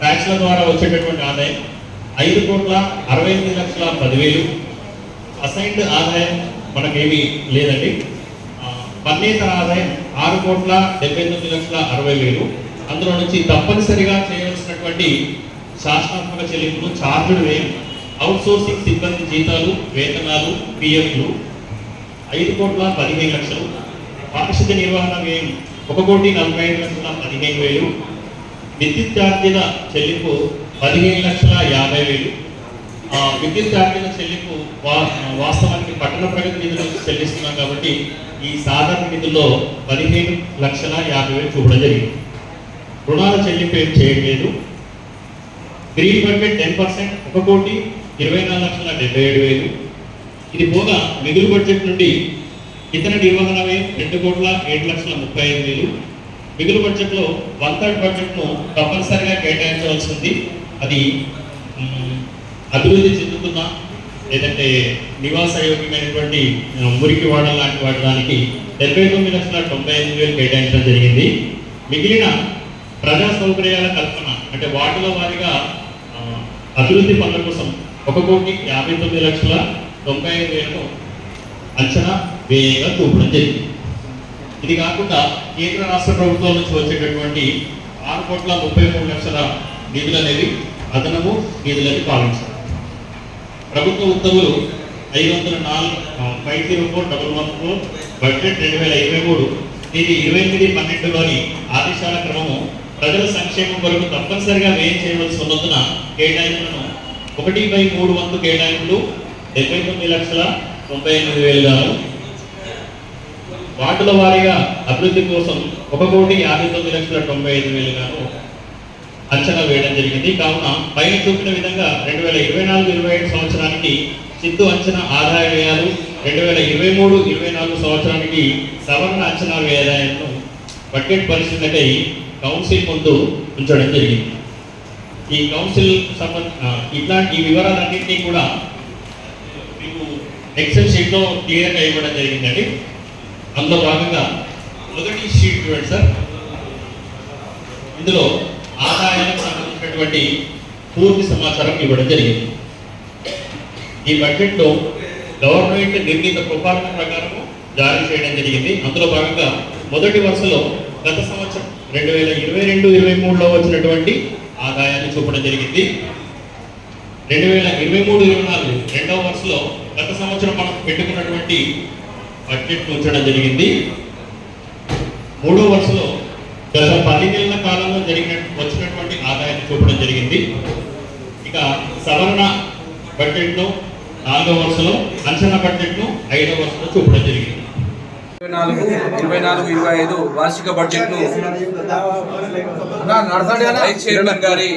ట్యాక్స్ల ద్వారా వచ్చేటటువంటి ఆదాయం 5,68,10,000. అసైన్డ్ ఆదాయం మనకేమీ లేదండి. పన్నేతర ఆదాయం 6,79,60,000. అందులో నుంచి తప్పనిసరిగా చేయవలసినటువంటి శాసనాత్మక చెల్లింపులు, ఛార్జులు వ్యయం, అవుట్సోర్సింగ్ సిబ్బంది జీతాలు, వేతనాలు, పిఎఫ్లు 5,15,00,000. పారిశుద్ధ్య నిర్వహణ వ్యయం 1,45,15,000. విద్యుత్ ఛార్జీల చెల్లింపు 15,50,000. విద్యుత్ ఛార్జీల చెల్లింపు వాస్తవానికి పట్టణ ప్రగతి నిధులు చెల్లిస్తున్నాం కాబట్టి ఈ సాధారణ నిధుల్లో 15,50,000 చూపడం జరిగింది. రుణాల చెల్లింపు ఏం చేయట్లేదు. Green budget 10% 1,24,77,000. ఇది పోగా మిగులు బడ్జెట్ నుండి ఇతర నిర్వహణ వ్యయం 2,07,35,000. మిగులు బడ్జెట్లో 1/3 బడ్జెట్ను తప్పనిసరిగా కేటాయించవలసి ఉంది. అది అభివృద్ధి చెందుతున్న లేదంటే నివాస యోగ్యమైనటువంటి మురికి వాడల లాంటి వాటి దానికి 79,95,000 కేటాయించడం జరిగింది. మిగిలిన ప్రజా సౌకర్యాల కల్పన అంటే వార్డుల వారీగా అభివృద్ధి పనుల కోసం 1,59,95,000 అంచనా వ్యయంగా చూపడం జరిగింది. ఇది కాకుండా కేంద్ర రాష్ట్ర ప్రభుత్వాల నుంచి వచ్చేటటువంటి 6,33,00,000 నిధులు అనేవి అదనపు నిధులని పాలించారు. ప్రభుత్వ ఉత్తర్వులు 504,504,114 బడ్జెట్ 2023 ఇది 28/12లోని ఆదేశాల క్రమము ప్రజల సంక్షేమం కొరకు తప్పనిసరిగా వ్యయం చేయవలసి ఉన్నందున కేటాయింపులను 1/3 వంతు కేటాయింపులు 79,98,000. వార్డుల వారీగా అభివృద్ధి కోసం 1,59,95,000 అంచనా వేయడం జరిగింది. కావున పైన చూపిన విధంగా 2024-25 సంవత్సరానికి సిద్ధు అంచనా ఆదాయ వ్యయాలు, 2023-24 సంవత్సరానికి సవరణ అంచనా వ్యయాలను బడ్జెట్ పరిశీలనకై కౌన్సిల్ ముందు ఉంచడం జరిగింది. ఈ కౌన్సిల్ ఇట్లాంటి ఈ వివరాలన్నింటినీ కూడా మీకు ఎక్సెల్ షీట్లో క్లియర్గా ఇవ్వడం జరిగిందండి. అందులో భాగంగా మొదటి షీట్ చూడండి సార్. ఇందులో ఆదాయానికి సంబంధించినటువంటి పూర్తి సమాచారం ఇవ్వడం జరిగింది. ఈ బడ్జెట్లో గవర్నమెంట్ నిర్ణీత ప్రొఫార్మా ప్రకారం జారీ చేయడం జరిగింది. అందులో భాగంగా మొదటి వరుసలో గత సంవత్సరం 2022-23లో వచ్చినటువంటి ఆదాయాన్ని చూపడం జరిగింది. 2023-24 రెండవ వరుసలో గత సంవత్సరం మనం పెట్టుకున్నటువంటి బడ్జెట్ ఉంచడం జరిగింది. మూడో వరుసలో గత 10 నెలల కాలంలో వచ్చినటువంటి ఆదాయాన్ని చూపడం జరిగింది. ఇక సవరణ బడ్జెట్ను 4వ వరుసలో, అంచనా బడ్జెట్ను 5వ వరుసలో చూపడం జరిగింది. 24-25 వార్షిక బడ్జెట్ను వైస్ చైర్మన్ గారి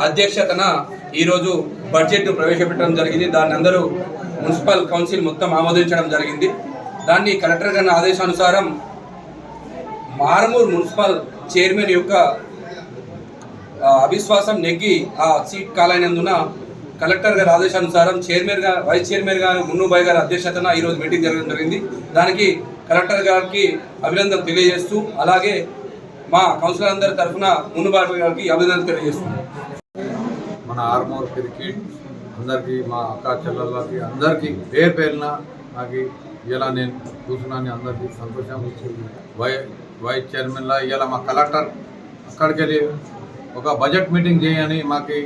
అధ్యక్షతన ఈరోజు బడ్జెట్ ప్రవేశపెట్టడం జరిగింది. దాన్ని అందరూ మున్సిపల్ కౌన్సిల్ మొత్తం ఆమోదించడం జరిగింది. దాన్ని కలెక్టర్ గారి ఆదేశానుసారం మారమూరు మున్సిపల్ చైర్మన్ యొక్క అవిశ్వాసం నెగ్గి ఆ సీట్ కాలైనందున కలెక్టర్ గారి ఆదేశానుసారం వైస్ చైర్మన్ గారు మున్నుబాయ్ గారి అధ్యక్షతన ఈరోజు మీటింగ్ జరగడం జరిగింది. దానికి కలెక్టర్ గారికి అభినందనలు తెలియజేస్తూ, అలాగే మా కౌన్సిలర్ అందరి తరఫున మున్నుబాయ్ గారికి అభినందనలు తెలియజేస్తున్నాం. మన ఆర్మూర్ క్రికెట్ అందరికీ, మా అక్క చెల్లెళ్ళకి అందరికీ పేరున నాకు ఇలా నేను కూర్చున్నాను. అందరికీ సంతోషం. వైస్ చైర్మన్లా ఇలా మా కలెక్టర్ అక్కడికి వెళ్ళి ఒక బడ్జెట్ మీటింగ్ చేయని మాకు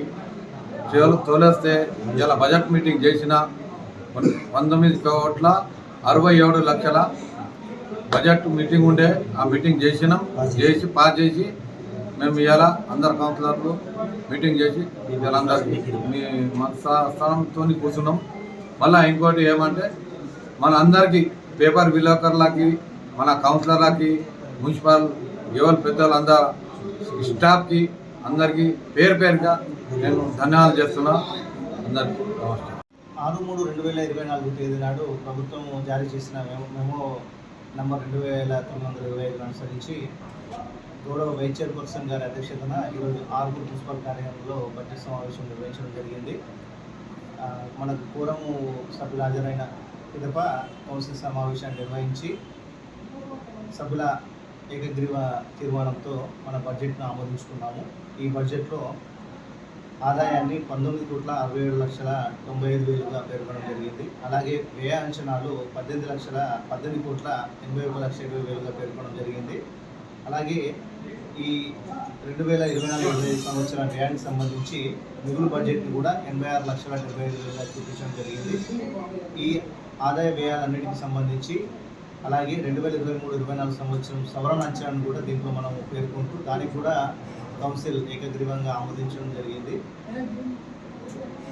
తోలేస్తే ఇలా బడ్జెట్ మీటింగ్ చేసిన 19,67,00,000 బడ్జెట్ మీటింగ్ ఉండే. ఆ మీటింగ్ చేసి పాస్ చేసి మేము ఇవాళ అందరు కౌన్సిలర్లు మీటింగ్ చేసి వీళ్ళందరికీ మీ మన స్థానంతో కూర్చున్నాం. మళ్ళీ ఇంకోటి ఏమంటే మన అందరికీ పేపర్ విలేకరులకి, మన కౌన్సిలర్లకి, మున్సిపల్ ఎవరు పెద్దలందరూ స్టాఫ్కి అందరికీ పేరుగా నేను ధన్యవాదాలు చేస్తున్నా. అందరికీ నమస్కారం. 6/3/2024 తేదీ నాడు ప్రభుత్వం జారీ చేసిన మెమో నంబర్ 2925 అనుసరించి గౌరవ వైస్ చైర్పర్సన్ గారి అధ్యక్షతన ఈరోజు ఆర్మూర్ మున్సిపల్ కార్యాలయంలో బడ్జెట్ సమావేశం నిర్వహించడం జరిగింది. మనకు పూర్వము సభ్యులు హాజరైన పిదప కౌన్సిల్ సమావేశాన్ని నిర్వహించి సభ్యుల ఏకగ్రీవ తీర్మానంతో మన బడ్జెట్ను ఆమోదించుకున్నాము. ఈ బడ్జెట్లో ఆదాయాన్ని 19,67,95,000గా పేర్కొనడం జరిగింది. అలాగే వ్యయ అంచనాలు 18,18,81,20,20,000గా పేర్కొనడం జరిగింది. అలాగే ఈ 2024-25 సంవత్సరం వ్యయానికి సంబంధించి మిగులు బడ్జెట్ని కూడా 86,75,000గా చూపించడం జరిగింది. ఈ ఆదాయ వ్యయాలన్నిటికి సంబంధించి అలాగే 2023-24 సంవత్సరం సవరణ అంచనాను కూడా దీంట్లో మనం పేర్కొంటూ దానికి కూడా కౌన్సిల్ ఏకగ్రీవంగా ఆమోదించడం జరిగింది.